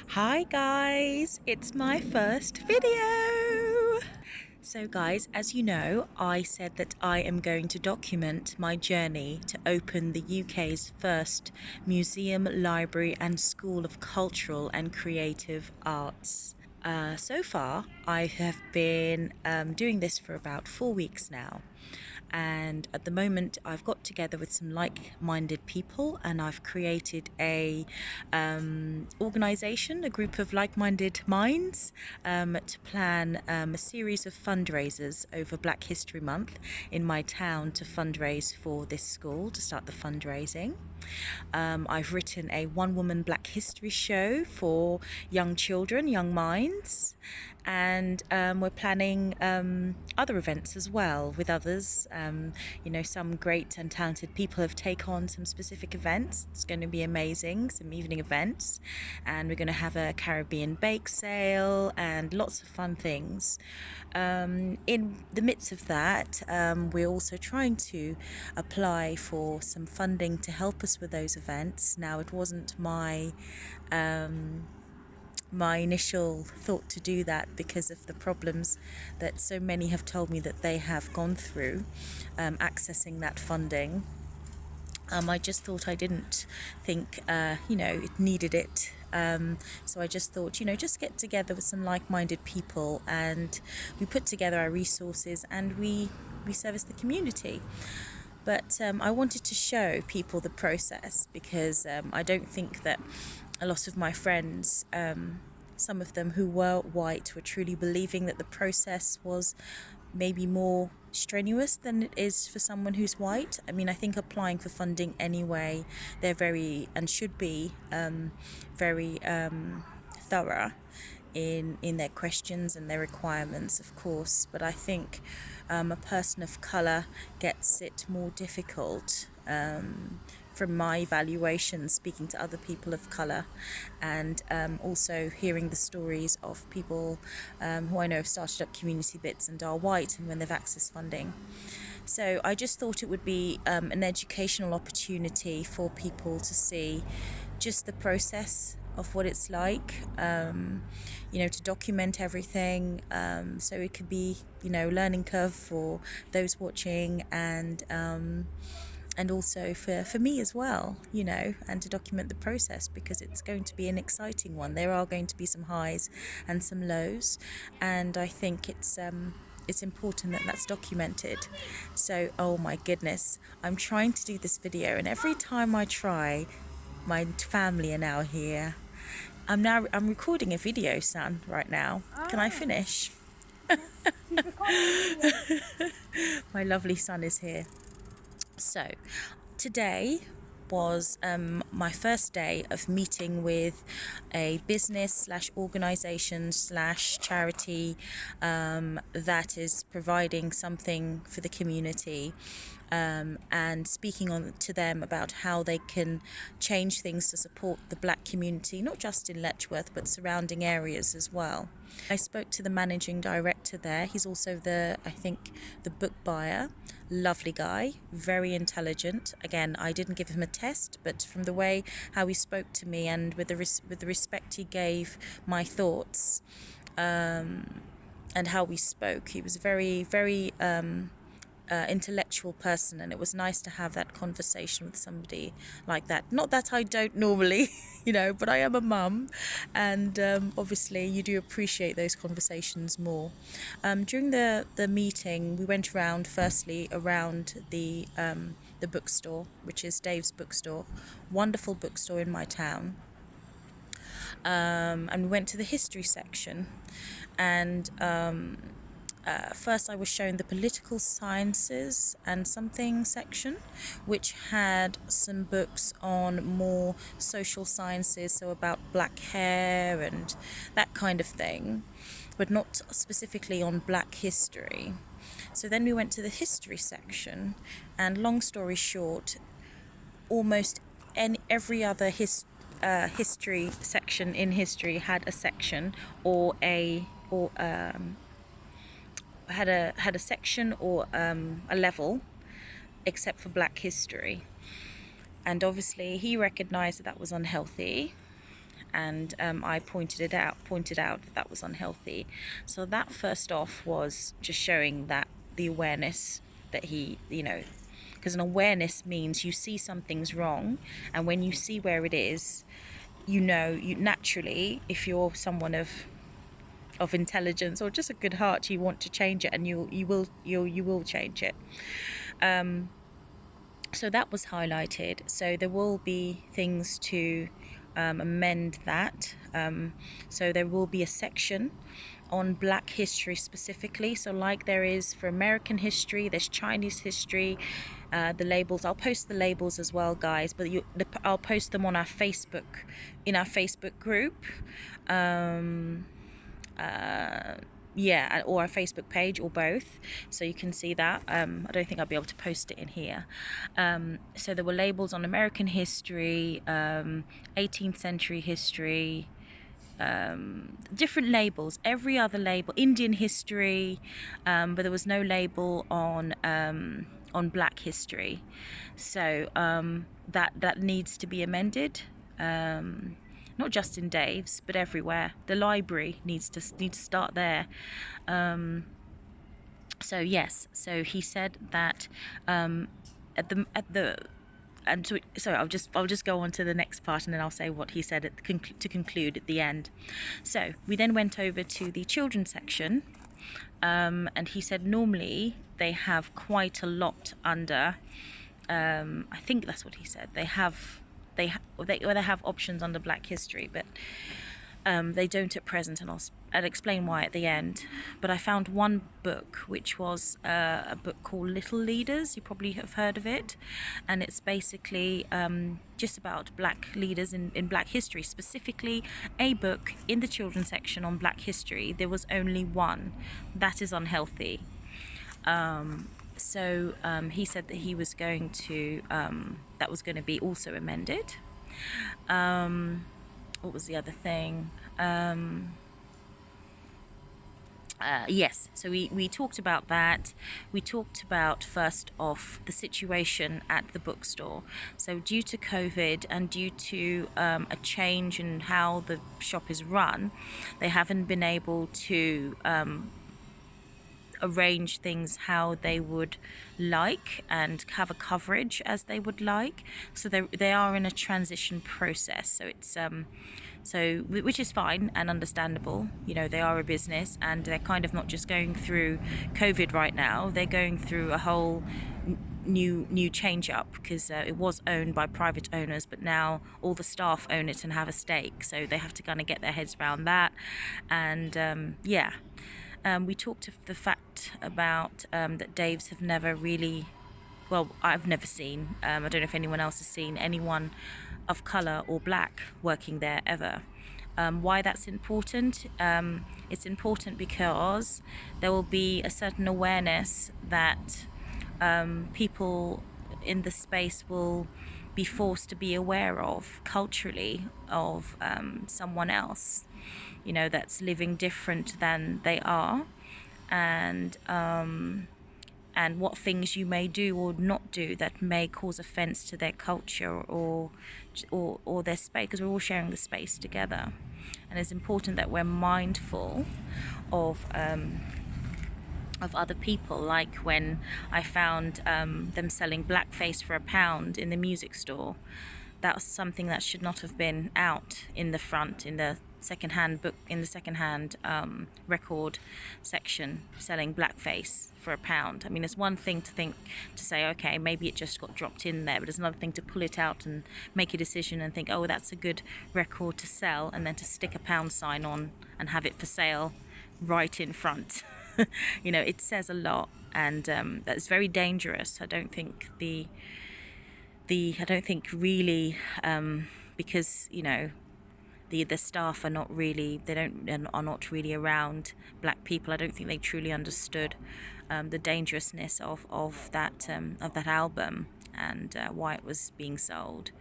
Hi guys, it's my first video. So guys, as you know, I said that I am going to document my journey to open the UK's first museum, library and school of cultural and creative arts. So far, I have been doing this for about 4 weeks now. And at the moment, I've got together with some like-minded people, and I've created a organization, a group of like-minded minds, to plan a series of fundraisers over Black History Month in my town to fundraise for this school, to start the fundraising. I've written a one-woman Black History show for young children, young minds, and we're planning other events as well with others. Some great and talented people have taken on some specific events. It's going to be amazing, some evening events, and we're going to have a Caribbean bake sale and lots of fun things. In the midst of that, we're also trying to apply for some funding to help us with those events. Now, it wasn't my initial thought to do that because of the problems that so many have told me that they have gone through accessing that funding. I just thought, I didn't think it needed it. So I just thought, just get together with some like-minded people, and we put together our resources and we service the community. But I wanted to show people the process because I don't think that a lot of my friends, some of them who were white, were truly believing that the process was maybe more strenuous than it is for someone who's white. I mean, I think applying for funding anyway, they're very, and should be very thorough in their questions and their requirements, of course, but I think a person of colour gets it more difficult from my evaluation, speaking to other people of colour, and also hearing the stories of people who I know have started up community bits and are white, and when they've accessed funding. So I just thought it would be an educational opportunity for people to see just the process of what it's like, to document everything, so it could be, learning curve for those watching, and also for me as well, and to document the process, because it's going to be an exciting one. There are going to be some highs and some lows, and I think it's important that that's documented. So, oh my goodness, I'm trying to do this video, and every time I try, my family are now here. I'm recording a video, son, right now. Can I finish? My lovely son is here. So today was my first day of meeting with a business slash organisation slash charity that is providing something for the community, and speaking to them about how they can change things to support the Black community, not just in Letchworth but surrounding areas as well. I spoke to the managing director there. He's also the book buyer. Lovely guy, very intelligent. Again, I didn't give him a test, but from the way how he spoke to me, and with the respect he gave my thoughts, and how we spoke, he was very, very intellectual person, and it was nice to have that conversation with somebody like that. Not that I don't normally, but I am a mum, and obviously you do appreciate those conversations more. During the meeting, we went around the bookstore, which is Dave's bookstore, wonderful bookstore in my town. And we went to the history section, and first I was shown the political sciences and something section, which had some books on more social sciences, so about black hair and that kind of thing, but not specifically on Black history. So then we went to the history section, and long story short, almost every other history section in history had a section had a section or a level, except for Black history. And obviously he recognized that was unhealthy, and I pointed out that was unhealthy. So that first off was just showing that the awareness that he, because an awareness means you see something's wrong, and when you see where it is, you naturally, if you're someone of intelligence or just a good heart, you want to change it, and you will change it. So that was highlighted. So there will be things to amend that. So there will be a section on Black history specifically. So like there is for American history, there's Chinese history. The labels, I'll post the labels as well, guys, but I'll post them on our Facebook, in our Facebook group. Or our Facebook page, or both, so you can see that. I don't think I'll be able to post it in here. So there were labels on American history, 18th century history, different labels, every other label, Indian history, but there was no label on Black history. So that needs to be amended. Not just in Dave's, but everywhere. The library needs to start there. So yes, so he said that and so I'll just go on to the next part, and then I'll say what he said to conclude at the end. So we then went over to the children's section, and he said normally they have quite a lot under. I think that's what he said. They have options under Black history, but they don't at present, and I'll explain why at the end. But I found one book, which was a book called Little Leaders. You probably have heard of it, and it's basically just about Black leaders in Black history, specifically a book in the children's section on Black history. There was only one. That is unhealthy. So he said that he was going to, that was going to be also amended. What was the other thing? Yes, so we talked about that. We talked about, first off, the situation at the bookstore. So due to COVID and due to a change in how the shop is run, they haven't been able to arrange things how they would like and have a coverage as they would like. So they are in a transition process. So it's which is fine and understandable. They are a business, and they're kind of not just going through COVID right now. They're going through a whole new change up, because it was owned by private owners, but now all the staff own it and have a stake. So they have to kind of get their heads around that. And we talked of the fact about that Dave's have never really, well, I've never seen, I don't know if anyone else has seen anyone of colour or Black working there ever. Why that's important? It's important because there will be a certain awareness that people in the space will be forced to be aware of culturally, of someone else, that's living different than they are, and what things you may do or not do that may cause offence to their culture or their space, because we're all sharing the space together. And it's important that we're mindful of other people. Like when I found them selling Blackface for £1 in the music store, that was something that should not have been out in the front, in the second-hand book, in the second-hand record section, selling Blackface for £1. I mean, it's one thing to say, okay, maybe it just got dropped in there, but it's another thing to pull it out and make a decision and think, oh, that's a good record to sell, and then to stick a £1 sign on and have it for sale right in front. It says a lot, and that's very dangerous. I don't think really, because the staff are not really, are not really around Black people. I don't think they truly understood the dangerousness of that album, and why it was being sold,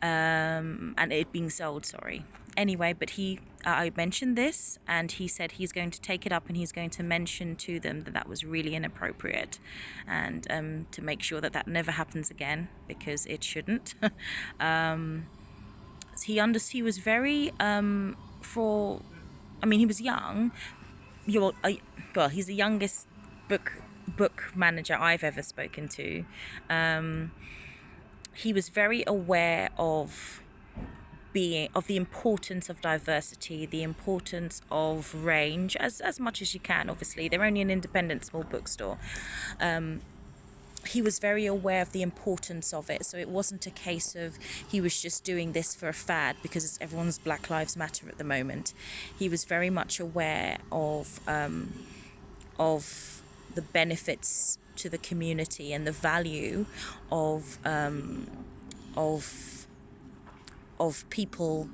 sorry. Anyway, but I mentioned this, and he said he's going to take it up and he's going to mention to them that was really inappropriate, and to make sure that never happens again, because it shouldn't. he was very for I mean, he was young. Well, he's the youngest book manager I've ever spoken to. He was very aware of the importance of diversity, the importance of range, as much as you can. Obviously, they're only an independent small bookstore. He was very aware of the importance of it, so it wasn't a case of he was just doing this for a fad because it's everyone's Black Lives Matter at the moment. He was very much aware of the benefits to the community and the value of of people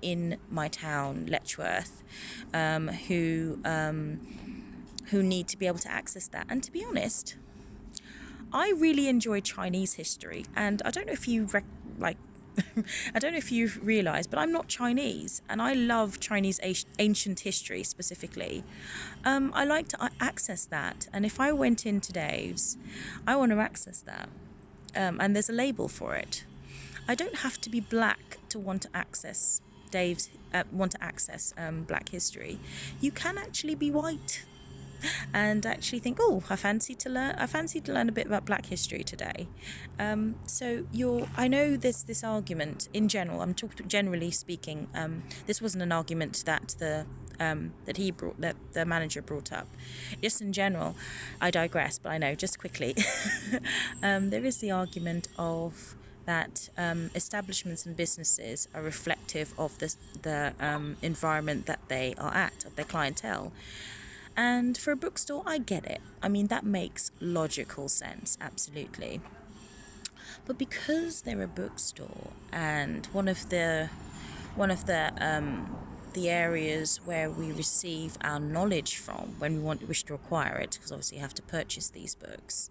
in my town, Letchworth, who need to be able to access that. And to be honest, I really enjoy Chinese history, and I don't know if you I don't know if you've realised, but I'm not Chinese, and I love Chinese ancient history specifically. I like to access that, and if I went into Dave's, I want to access that, and there's a label for it. I don't have to be black to want to access Black history. You can actually be white and actually think, oh, I fancy to learn a bit about Black history today. I know there's this argument in general. I'm talking generally speaking. This wasn't an argument that the manager brought up. Just in general, I digress. But I know, just quickly, there is the argument of that establishments and businesses are reflective of the environment that they are at, of their clientele. And for a bookstore, I get it. I mean, that makes logical sense, absolutely. But because they're a bookstore, and one of the areas where we receive our knowledge from when we wish to acquire it, because obviously you have to purchase these books,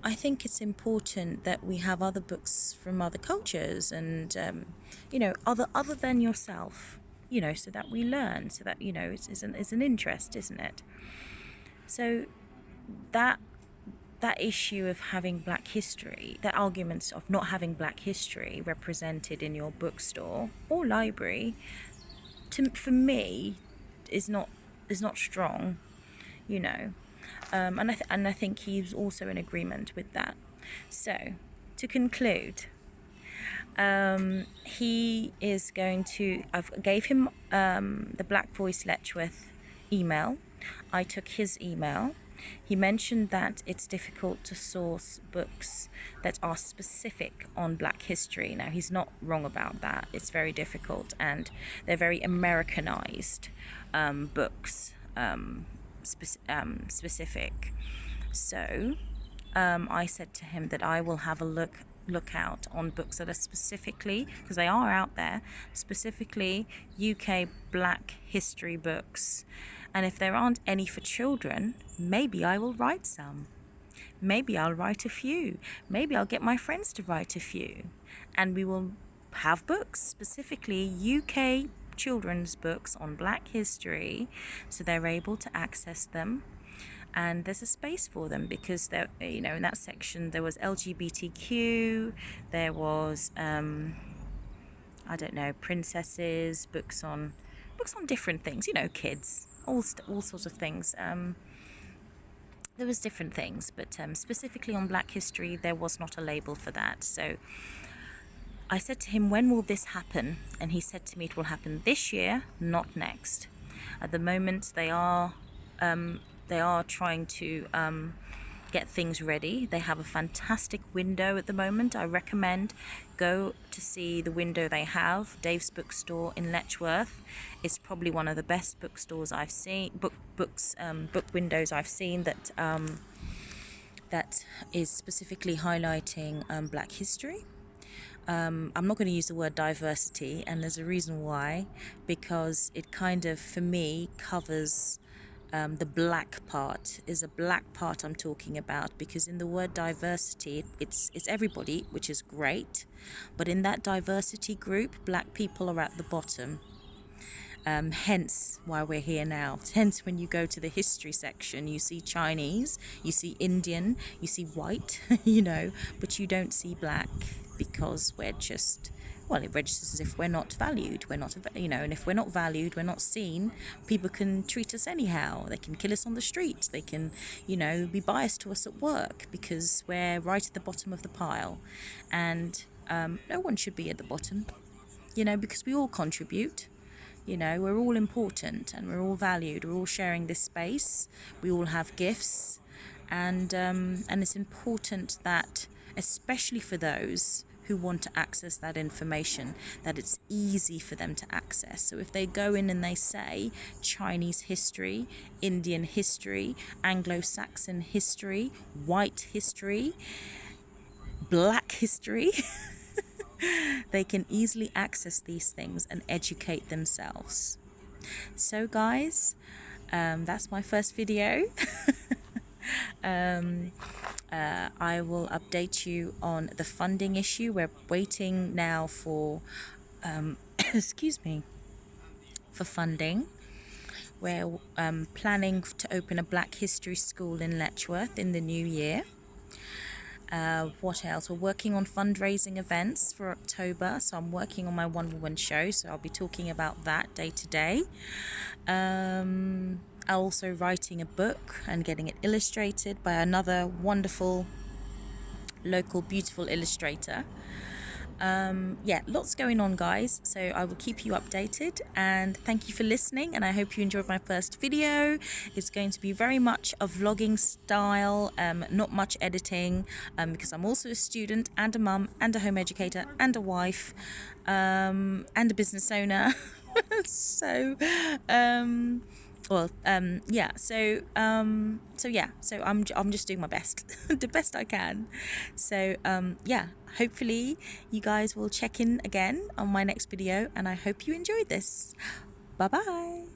I think it's important that we have other books from other cultures and other than yourself, so that we learn, so that it's an interest, isn't it? So that issue of having Black history, that arguments of not having Black history represented in your bookstore or library, for me, is not strong, and I think he's also in agreement with that. So, to conclude, he is going to. I've gave him the Blackface Letchworth email. I took his email. He mentioned that it's difficult to source books that are specific on Black history. Now, he's not wrong about that. It's very difficult, and they're very Americanized books, specific. So I said to him that I will have a look out on books that are specifically, because they are out there, specifically UK Black history books. And if there aren't any for children, maybe I will write some. Maybe I'll write a few. Maybe I'll get my friends to write a few. And we will have books, specifically UK children's books on Black history, so they're able to access them. And there's a space for them, because there, in that section there was LGBTQ, there was princesses, books on different things, kids, all sorts of things. There was different things, but specifically on Black history, there was not a label for that. So I said to him, when will this happen? And he said to me, it will happen this year, not next. At the moment, they are trying to get things ready. They have a fantastic window at the moment. I recommend go to see the window they have. Dave's Bookstore in Letchworth. It's probably one of the best bookstores I've seen. Book windows I've seen that is specifically highlighting Black history. I'm not going to use the word diversity, and there's a reason why, because it kind of, for me, covers the black part. Is a black part I'm talking about, because in the word diversity, it's everybody, which is great, but in that diversity group, Black people are at the bottom. Hence why we're here now. Hence, when you go to the history section, you see Chinese, you see Indian, you see white, but you don't see Black, because we're well, it registers as if we're not valued. We're not, and if we're not valued, we're not seen, people can treat us anyhow. They can kill us on the street. They can, be biased to us at work because we're right at the bottom of the pile. And no one should be at the bottom, because we all contribute. We're all important and we're all valued. We're all sharing this space. We all have gifts. And it's important that, especially for those who want to access that information, that it's easy for them to access. So if they go in and they say Chinese history, Indian history, Anglo-Saxon history, white history, black history, they can easily access these things and educate themselves. So guys, that's my first video. I will update you on the funding issue. We're waiting now for for funding. We're planning to open a Black History School in Letchworth in the new year. What else? We're working on fundraising events for October, so I'm working on my one-woman show, so I'll be talking about that day to day. Also writing a book and getting it illustrated by another wonderful local beautiful illustrator. Lots going on, guys, so I will keep you updated, and thank you for listening, and I hope you enjoyed my first video. It's going to be very much a vlogging style, not much editing, because I'm also a student and a mum and a home educator and a wife, and a business owner. So I'm just doing my best, the best I can. So hopefully you guys will check in again on my next video, and I hope you enjoyed this. Bye bye.